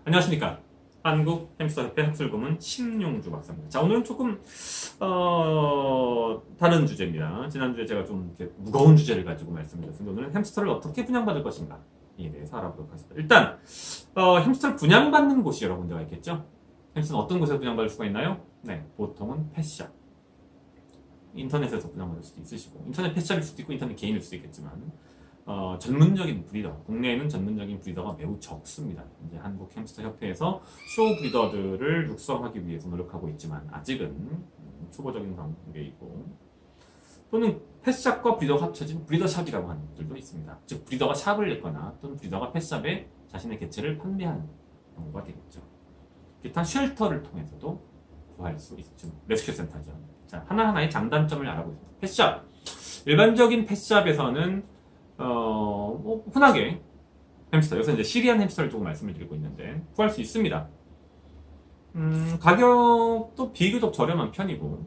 안녕하십니까. 한국 햄스터협회 학술고문 심용주 박사입니다. 자, 오늘은 조금 다른 주제입니다. 지난주에 제가 좀 이렇게 무거운 주제를 가지고 말씀드렸습니다. 오늘은 햄스터를 어떻게 분양받을 것인가 에 대해서 알아보도록 하겠습니다. 일단 햄스터를 분양받는 곳이 여러 군데가 있겠죠. 햄스터는 어떤 곳에서 분양받을 수가 있나요? 네, 보통은 펫샵. 인터넷에서 분양받을 수도 있으시고, 인터넷 펫샵일 수도 있고 인터넷 개인일 수도 있겠지만, 전문적인 브리더, 국내에는 전문적인 브리더가 매우 적습니다. 이제 한국 햄스터 협회에서 쇼 브리더들을 육성하기 위해서 노력하고 있지만 아직은 초보적인 단계이고, 또는 펫샵과 브리더가 합쳐진 브리더샵이라고 하는 것들도 있습니다. 즉 브리더가 샵을 냈거나 또는 브리더가 펫샵에 자신의 개체를 판매하는 경우가 되겠죠. 기타 쉘터를 통해서도 구할 수 있죠. 레스큐 센터죠. 자, 하나하나의 장단점을 알아보겠습니다. 펫샵. 일반적인 펫샵에서는 흔하게 햄스터, 여기서 이제 시리안 햄스터를 조금 말씀을 드리고 있는데, 구할 수 있습니다. 가격도 비교적 저렴한 편이고,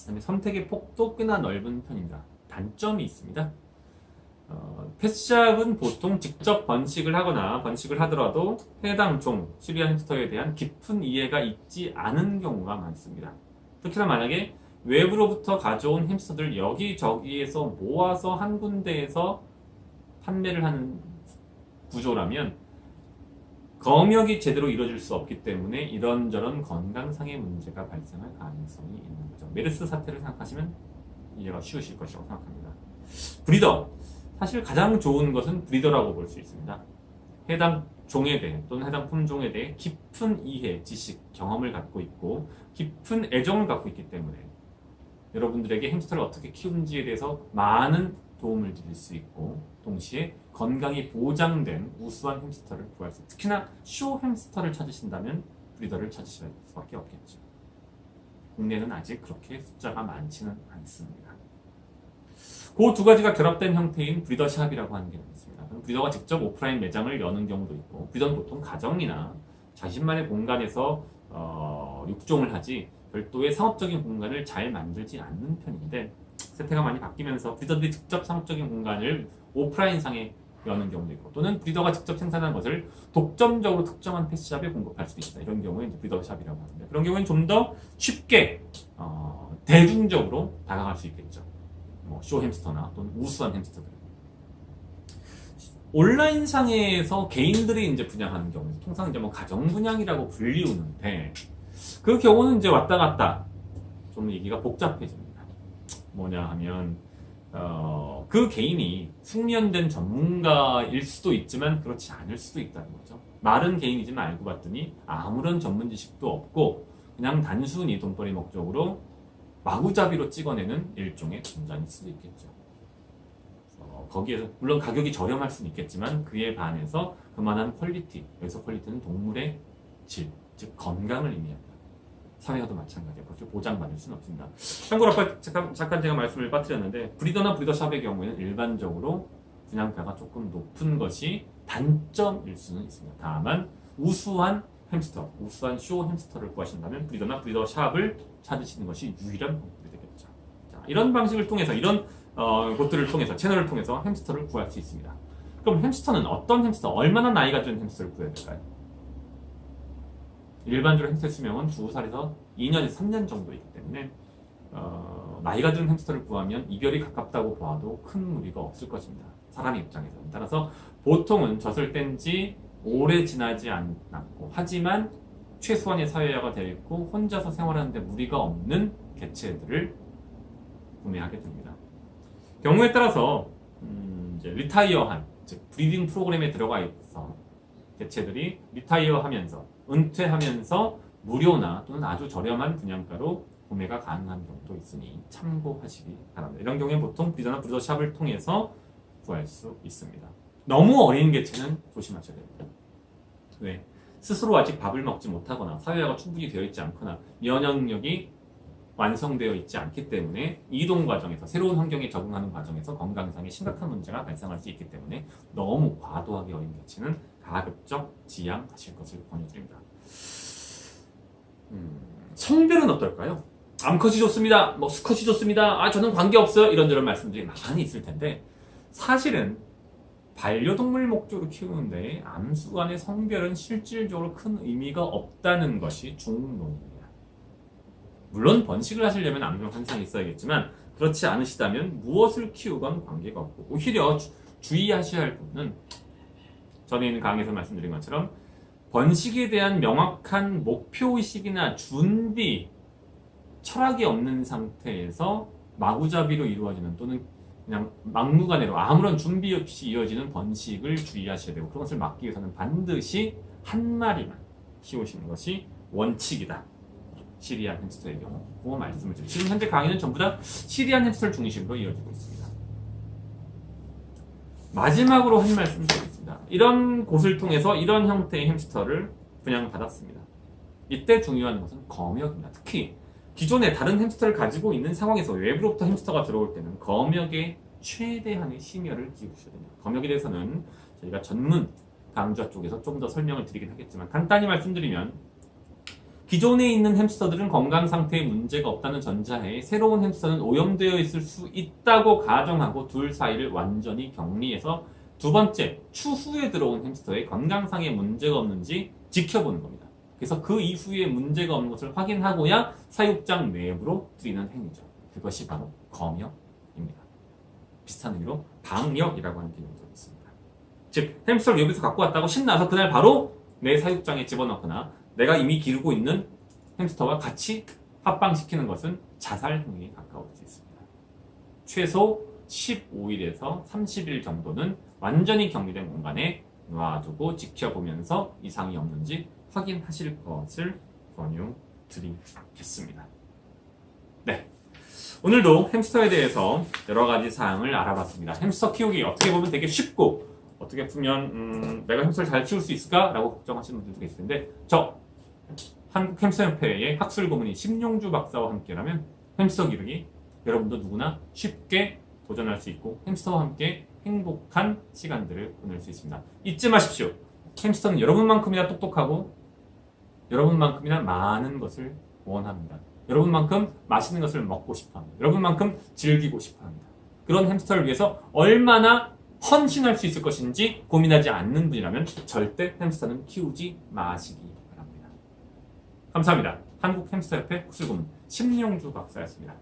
그다음에 선택의 폭도 꽤나 넓은 편입니다. 단점이 있습니다. 펫샵은 보통 직접 번식을 하거나 번식을 하더라도 해당 종, 시리안 햄스터에 대한 깊은 이해가 있지 않은 경우가 많습니다. 특히나 만약에 외부로부터 가져온 햄스터들 여기저기에서 모아서 한 군데에서 판매를 하는 구조라면 검역이 제대로 이루어질 수 없기 때문에 이런저런 건강상의 문제가 발생할 가능성이 있는 거죠. 메르스 사태를 생각하시면 이해가 쉬우실 것이라고 생각합니다. 브리더. 사실 가장 좋은 것은 브리더라고 볼 수 있습니다. 해당 종에 대해 또는 해당 품종에 대해 깊은 이해, 지식, 경험을 갖고 있고 깊은 애정을 갖고 있기 때문에 여러분들에게 햄스터를 어떻게 키우는지에 대해서 많은 도움을 드릴 수 있고, 동시에 건강이 보장된 우수한 햄스터를 구할 수 있고, 특히나 쇼 햄스터를 찾으신다면 브리더를 찾으실 수밖에 없겠죠. 국내는 아직 그렇게 숫자가 많지는 않습니다. 그 두 가지가 결합된 형태인 브리더샵이라고 하는 게 있습니다. 브리더가 직접 오프라인 매장을 여는 경우도 있고, 브리더는 보통 가정이나 자신만의 공간에서 육종을 하지 별도의 상업적인 공간을 잘 만들지 않는 편인데, 세태가 많이 바뀌면서 브리더들이 직접 상업적인 공간을 오프라인상에 여는 경우도 있고, 또는 브리더가 직접 생산한 것을 독점적으로 특정한 펫샵에 공급할 수도 있다. 이런 경우에 이제 브리더샵이라고 하는데, 그런 경우에는 좀 더 쉽게 대중적으로 다가갈 수 있겠죠. 쇼 햄스터나 또는 우수한 햄스터들. 온라인상에서 개인들이 이제 분양하는 경우, 통상 이제 가정 분양이라고 불리우는데, 그 경우는 이제 왔다 갔다 좀 얘기가 복잡해집니다. 뭐냐 하면 그 개인이 숙련된 전문가일 수도 있지만 그렇지 않을 수도 있다는 거죠. 말은 개인이지만 알고 봤더니 아무런 전문 지식도 없고 그냥 단순히 돈벌이 목적으로 마구잡이로 찍어내는 일종의 분장일 수도 있겠죠. 거기에서 물론 가격이 저렴할 수는 있겠지만 그에 반해서 그만한 퀄리티, 여기서 퀄리티는 동물의 질, 즉 건강을 의미합니다. 사회와도 마찬가지예요. 그렇게 보장받을 수는 없습니다. 참고로 아까 잠깐 제가 말씀을 빠뜨렸는데, 브리더나 브리더샵의 경우에는 일반적으로 분양가가 조금 높은 것이 단점일 수는 있습니다. 다만 우수한 햄스터, 우수한 쇼 햄스터를 구하신다면 브리더나 브리더샵을 찾으시는 것이 유일한 방법이 되겠죠. 자, 이런 방식을 통해서, 이런 곳들을 통해서, 채널을 통해서 햄스터를 구할 수 있습니다. 그럼 햄스터는 어떤 햄스터, 얼마나 나이가 든 햄스터를 구해야 될까요? 일반적으로 햄스터 수명은 2살에서 2년에서 3년 정도이기 때문에 나이가 든 햄스터를 구하면 이별이 가깝다고 봐도 큰 무리가 없을 것입니다. 사람의 입장에서는. 따라서 보통은 젖을 뗀 지 오래 지나지 않았고, 하지만 최소한의 사회화가 되어 있고 혼자서 생활하는데 무리가 없는 개체들을 구매하게 됩니다. 경우에 따라서 이제 리타이어한, 즉 브리딩 프로그램에 들어가 있어 개체들이 리타이어하면서 은퇴하면서 무료나 또는 아주 저렴한 분양가로 구매가 가능한 경우도 있으니 참고하시기 바랍니다. 이런 경우에 보통 브리더나 브리더샵을 통해서 구할 수 있습니다. 너무 어린 개체는 조심하셔야 됩니다. 왜? 스스로 아직 밥을 먹지 못하거나 사회화가 충분히 되어 있지 않거나 면역력이 완성되어 있지 않기 때문에 이동 과정에서, 새로운 환경에 적응하는 과정에서 건강상의 심각한 문제가 발생할 수 있기 때문에 너무 과도하게 어린 개체는 가급적 지양하실 것을 권유드립니다. 성별은 어떨까요? 암컷이 좋습니다. 수컷이 좋습니다. 저는 관계없어요. 이런저런 말씀들이 많이 있을 텐데, 사실은 반려동물 목적으로 키우는데 암수 간의 성별은 실질적으로 큰 의미가 없다는 것이 중론입니다. 물론 번식을 하시려면 암종 한상이 있어야겠지만 그렇지 않으시다면 무엇을 키우건 관계가 없고 오히려 주의하셔야 할 부분은 전에 있는 강의에서 말씀드린 것처럼 번식에 대한 명확한 목표의식이나 준비, 철학이 없는 상태에서 마구잡이로 이루어지는 또는 그냥 막무가내로 아무런 준비 없이 이어지는 번식을 주의하셔야 되고 그것을 막기 위해서는 반드시 한 마리만 키우시는 것이 원칙이다. 시리안 햄스터의 경우 그 말씀을 드리고 지금 현재 강의는 전부 다 시리안 햄스터를 중심으로 이어지고 있습니다. 마지막으로 한 말씀 드리겠습니다. 이런 곳을 통해서 이런 형태의 햄스터를 분양받았습니다. 이때 중요한 것은 검역입니다. 특히 기존에 다른 햄스터를 가지고 있는 상황에서 외부로부터 햄스터가 들어올 때는 검역에 최대한의 심혈을 기울이셔야 됩니다. 검역에 대해서는 저희가 전문 강좌 쪽에서 좀 더 설명을 드리긴 하겠지만 간단히 말씀드리면 기존에 있는 햄스터들은 건강 상태에 문제가 없다는 전제하에 새로운 햄스터는 오염되어 있을 수 있다고 가정하고 둘 사이를 완전히 격리해서 두 번째, 추후에 들어온 햄스터의 건강상의 문제가 없는지 지켜보는 겁니다. 그래서 그 이후에 문제가 없는 것을 확인하고야 사육장 내부로 들이는 행위죠. 그것이 바로 검역입니다. 비슷한 의미로 방역이라고 하는 개념이 있습니다. 즉, 햄스터를 외부에서 갖고 왔다고 신나서 그날 바로 내 사육장에 집어넣거나 내가 이미 기르고 있는 햄스터와 같이 합방시키는 것은 자살 행위에 가까울 수 있습니다. 최소 15일에서 30일 정도는 완전히 격리된 공간에 놔두고 지켜보면서 이상이 없는지 확인하실 것을 권유드리겠습니다. 네, 오늘도 햄스터에 대해서 여러 가지 사항을 알아봤습니다. 햄스터 키우기 어떻게 보면 되게 쉽고 어떻게 보면 내가 햄스터를 잘 키울 수 있을까? 라고 걱정하시는 분들도 계실 텐데 저 한국햄스터협회의 학술 고문인 심용주 박사와 함께라면 햄스터 기르기 여러분도 누구나 쉽게 도전할 수 있고 햄스터와 함께 행복한 시간들을 보낼 수 있습니다. 잊지 마십시오. 햄스터는 여러분만큼이나 똑똑하고 여러분만큼이나 많은 것을 원합니다. 여러분만큼 맛있는 것을 먹고 싶어합니다. 여러분만큼 즐기고 싶어합니다. 그런 햄스터를 위해서 얼마나 헌신할 수 있을 것인지 고민하지 않는 분이라면 절대 햄스터는 키우지 마시기 바랍니다. 감사합니다. 한국햄스터협회 학술고문 심용주 박사였습니다.